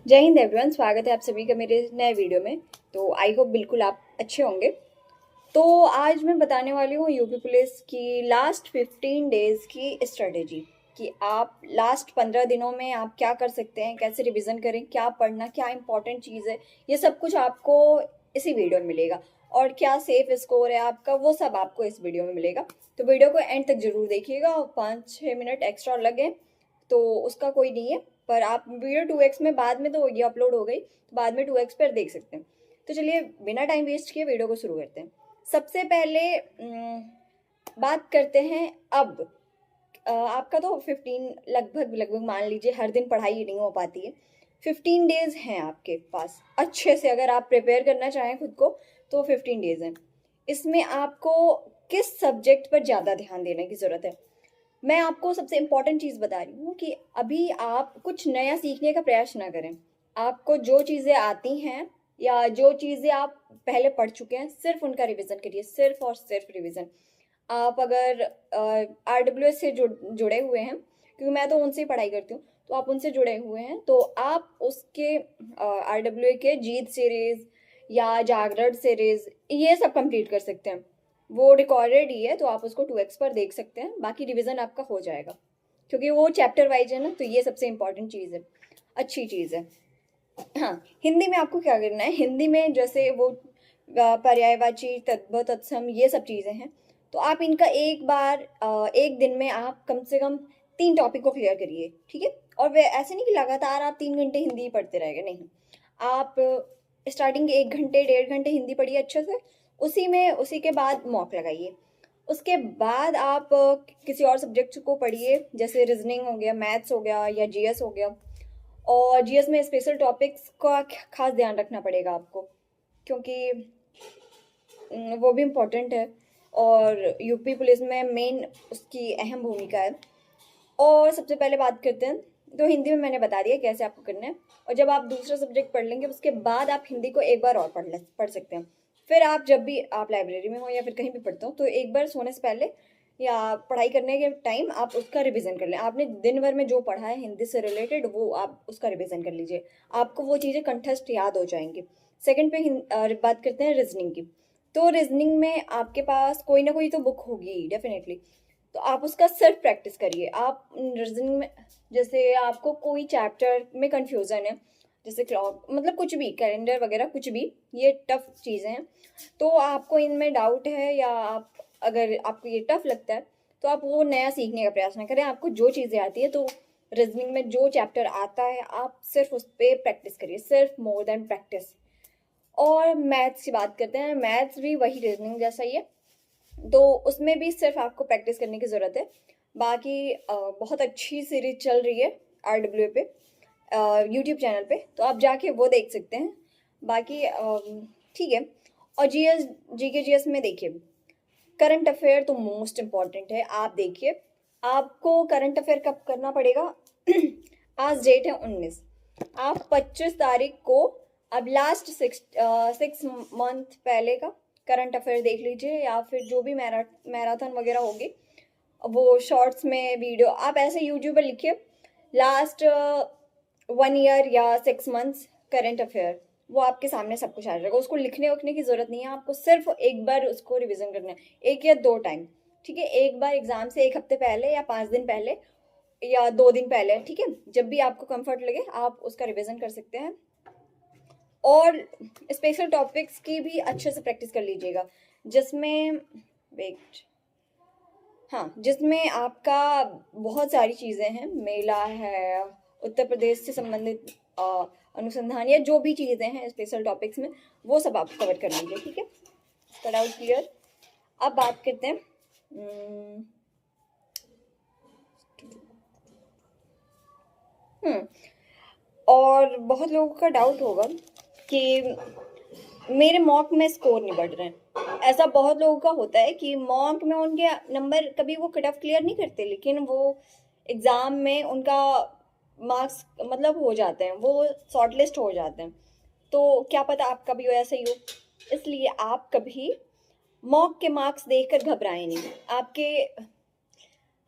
जय हिंद एवरीवन, स्वागत है आप सभी का मेरे नए वीडियो में। तो आई होप बिल्कुल आप अच्छे होंगे। तो आज मैं बताने वाली हूँ यूपी पुलिस की लास्ट 15 डेज़ की स्ट्रेटेजी कि आप लास्ट 15 दिनों में आप क्या कर सकते हैं, कैसे रिवीजन करें, क्या पढ़ना, क्या इंपॉर्टेंट चीज़ है, ये सब कुछ आपको इसी वीडियो में मिलेगा। और क्या सेफ स्कोर है आपका, वो सब आपको इस वीडियो में मिलेगा। तो वीडियो को एंड तक जरूर देखिएगा और 5-6 मिनट एक्स्ट्रा लगे तो उसका कोई नहीं है, पर आप वीडियो 2x में बाद में तो ये अपलोड हो गई, तो बाद में 2x पर देख सकते हैं। तो चलिए बिना टाइम वेस्ट किए वीडियो को शुरू करते हैं। सबसे पहले बात करते हैं अब आपका तो 15 लगभग लगभग मान लीजिए हर दिन पढ़ाई नहीं हो पाती है। 15 डेज हैं आपके पास अच्छे से, अगर आप प्रिपेयर करना चाहें खुद को तो 15 डेज हैं। इसमें आपको किस सब्जेक्ट पर ज़्यादा ध्यान देने की ज़रूरत है। मैं आपको सबसे इम्पॉर्टेंट चीज़ बता रही हूँ कि अभी आप कुछ नया सीखने का प्रयास ना करें। आपको जो चीज़ें आती हैं या जो चीज़ें आप पहले पढ़ चुके हैं सिर्फ उनका रिवीजन करिए, सिर्फ और सिर्फ रिवीजन। आप अगर RWS से जुड़े हुए हैं, क्योंकि मैं तो उनसे ही पढ़ाई करती हूँ, तो आप उनसे जुड़े हुए हैं तो आप उसके RWA के जीत सीरीज या जागरण सीरीज ये सब कंप्लीट कर सकते हैं। वो रिकॉर्डेड ही है तो आप उसको 2x पर देख सकते हैं, बाकी रिवीजन आपका हो जाएगा क्योंकि वो चैप्टर वाइज है ना। तो ये सबसे इम्पॉर्टेंट चीज़ है, अच्छी चीज़ है। हाँ, हिंदी में आपको क्या करना है, हिंदी में जैसे वो पर्यायवाची, तद्भव, तत्सम ये सब चीज़ें हैं, तो आप इनका एक बार एक दिन में आप कम से कम 3 टॉपिक को क्लियर करिए, ठीक है। और वे ऐसे नहीं कि लगातार आप 3 घंटे हिंदी ही पढ़ते रहेंगे, नहीं। आप स्टार्टिंग के 1 घंटे 1.5 घंटे हिंदी पढ़िए अच्छे से, उसी के बाद मॉक लगाइए। उसके बाद आप किसी और सब्जेक्ट को पढ़िए, जैसे रीजनिंग हो गया, मैथ्स हो गया या जीएस हो गया। और जीएस में स्पेशल टॉपिक्स का खास ध्यान रखना पड़ेगा आपको, क्योंकि वो भी इम्पोर्टेंट है और यूपी पुलिस में मेन उसकी अहम भूमिका है। और सबसे पहले बात करते हैं, तो हिंदी में मैंने बता दिया कैसे आपको करना है। और जब आप दूसरा सब्जेक्ट पढ़ लेंगे उसके बाद आप हिंदी को एक बार और पढ़ सकते हैं। फिर आप जब भी आप लाइब्रेरी में हो या फिर कहीं भी पढ़ते हो तो एक बार सोने से पहले या पढ़ाई करने के टाइम आप उसका रिवीजन कर लें। आपने दिन भर में जो पढ़ा है हिंदी से रिलेटेड वो आप उसका रिवीजन कर लीजिए, आपको वो चीज़ें कंठस्थ याद हो जाएंगी। सेकंड पे बात करते हैं रीजनिंग की। तो रीजनिंग में आपके पास कोई ना कोई तो बुक होगी डेफिनेटली, तो आप उसका सिर्फ प्रैक्टिस करिए। आप रीजनिंग में जैसे आपको कोई चैप्टर में कंफ्यूजन है, जैसे क्लॉक मतलब कुछ भी कैलेंडर वगैरह कुछ भी, ये टफ चीज़ें हैं, तो आपको इनमें डाउट है या आप अगर आपको ये टफ लगता है तो आप वो नया सीखने का प्रयास ना करें। आपको जो चीज़ें आती है, तो रीजनिंग में जो चैप्टर आता है आप सिर्फ उस पर प्रैक्टिस करिए, सिर्फ मोर देन प्रैक्टिस। और मैथ्स की बात करते हैं, मैथ्स भी वही रीजनिंग जैसा ही है, तो उसमें भी सिर्फ आपको प्रैक्टिस करने की ज़रूरत है। बाकी बहुत अच्छी सीरीज चल रही है RWA पे, यूट्यूब चैनल पे, तो आप जाके वो देख सकते हैं। बाकी ठीक है। और जीएस जीके जीएस में देखिए, करंट अफेयर तो मोस्ट इम्पॉर्टेंट है। आप देखिए आपको करंट अफेयर कब करना पड़ेगा आज डेट है 19, आप 25 तारीख को अब लास्ट 6 मंथ पहले का करंट अफेयर देख लीजिए, या फिर जो भी मैराथन वगैरह होगी वो शॉर्ट्स में वीडियो आप ऐसे यूट्यूब पर लिखिए लास्ट 1 ईयर या 6 मंथ्स करंट अफेयर, वो आपके सामने सब कुछ आ जाएगा। उसको लिखने वखने की ज़रूरत नहीं है, आपको सिर्फ एक बार उसको रिवीजन करना है, 1 या 2 टाइम, ठीक है। एक बार एग्जाम से 1 हफ्ते पहले या 5 दिन पहले या 2 दिन पहले, ठीक है, जब भी आपको कंफर्ट लगे आप उसका रिवीजन कर सकते हैं। और स्पेशल टॉपिक्स की भी अच्छे से प्रैक्टिस कर लीजिएगा, जिसमें वेट हाँ, जिसमें आपका बहुत सारी चीज़ें हैं, मेला है, उत्तर प्रदेश से संबंधित अनुसंधान या जो भी चीज़ें हैं स्पेशल टॉपिक्स में, वो सब आप कवर कर लीजिए, ठीक है। इसका डाउट क्लियर। अब बात करते हैं और बहुत लोगों का डाउट होगा कि मेरे मॉक में स्कोर नहीं बढ़ रहे हैं। ऐसा बहुत लोगों का होता है कि मॉक में उनके नंबर कभी वो कट ऑफ क्लियर नहीं करते, लेकिन वो एग्ज़ाम में उनका मार्क्स मतलब हो जाते हैं, वो शॉर्ट लिस्ट हो जाते हैं। तो क्या पता आपका भी ऐसा ही हो, इसलिए आप कभी मॉक के मार्क्स देखकर घबराएं नहीं।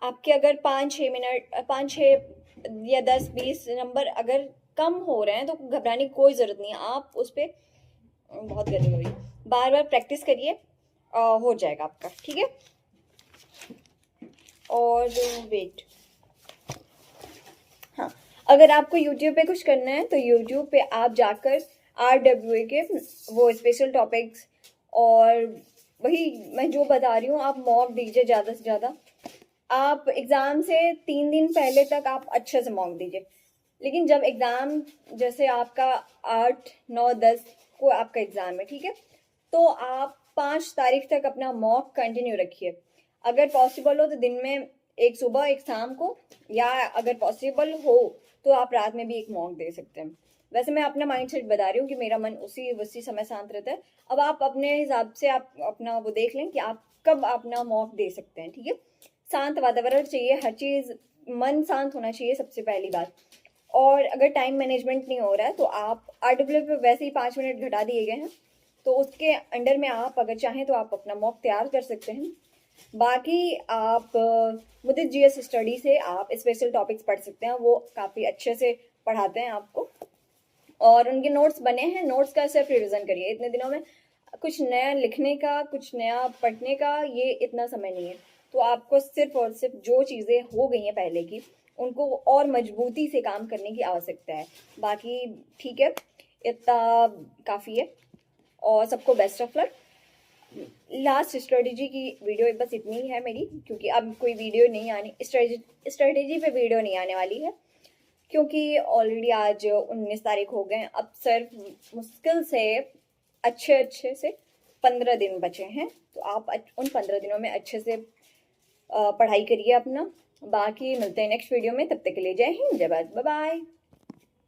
आपके अगर 5-6 या 10-20 नंबर अगर कम हो रहे हैं तो घबराने की कोई ज़रूरत नहीं है। आप उस पर बहुत गर्मी हो रही है, बार बार प्रैक्टिस करिए, हो जाएगा आपका, ठीक है। और वेट, हाँ, अगर आपको यूट्यूब पे कुछ करना है तो यूट्यूब पे आप जाकर RWA के वो स्पेशल टॉपिक्स, और वही मैं जो बता रही हूँ, आप मॉक दीजिए ज़्यादा से ज़्यादा। आप एग्ज़ाम से 3 दिन पहले तक आप अच्छे से मॉक दीजिए, लेकिन जब एग्ज़ाम, जैसे आपका 8, 9, 10 को आपका एग्ज़ाम है, ठीक है, तो आप 5 तारीख तक अपना मॉक कंटिन्यू रखिए। अगर पॉसिबल हो तो दिन में एक सुबह एक शाम को, या अगर पॉसिबल हो तो आप रात में भी एक मॉक दे सकते हैं। वैसे मैं अपना माइंडसेट बता रही हूँ कि मेरा मन उसी समय शांत रहता है। अब आप अपने हिसाब से आप अपना वो देख लें कि आप कब अपना मॉक दे सकते हैं, ठीक है। शांत वातावरण चाहिए, हर चीज़, मन शांत होना चाहिए सबसे पहली बात। और अगर टाइम मैनेजमेंट नहीं हो रहा है तो आप RWA पे वैसे ही 5 मिनट घटा दिए गए हैं, तो उसके अंडर में आप अगर चाहें तो आप अपना मॉक तैयार कर सकते हैं। बाकी आप मुदित GS स्टडी से आप स्पेशल टॉपिक्स पढ़ सकते हैं, वो काफ़ी अच्छे से पढ़ाते हैं आपको, और उनके नोट्स बने हैं। नोट्स का सिर्फ रिवीजन करिए, इतने दिनों में कुछ नया लिखने का, कुछ नया पढ़ने का ये इतना समय नहीं है। तो आपको सिर्फ और सिर्फ जो चीज़ें हो गई हैं पहले की, उनको और मजबूती से काम करने की आवश्यकता है। बाकी ठीक है, इतना काफ़ी है, और सबको best of luck. Last strategy की वीडियो बस इतनी ही है मेरी, क्योंकि अब कोई वीडियो नहीं आनी, स्ट्रेटेजी पे वीडियो नहीं आने वाली है, क्योंकि ऑलरेडी आज 19 तारीख हो गए। अब सिर्फ मुश्किल से अच्छे से 15 दिन बचे हैं, तो आप उन 15 दिनों में अच्छे से पढ़ाई करिए अपना। बाकी मिलते हैं नेक्स्ट वीडियो में, तब तक के लिए जय हिंद, जय भारत, बाय बाय।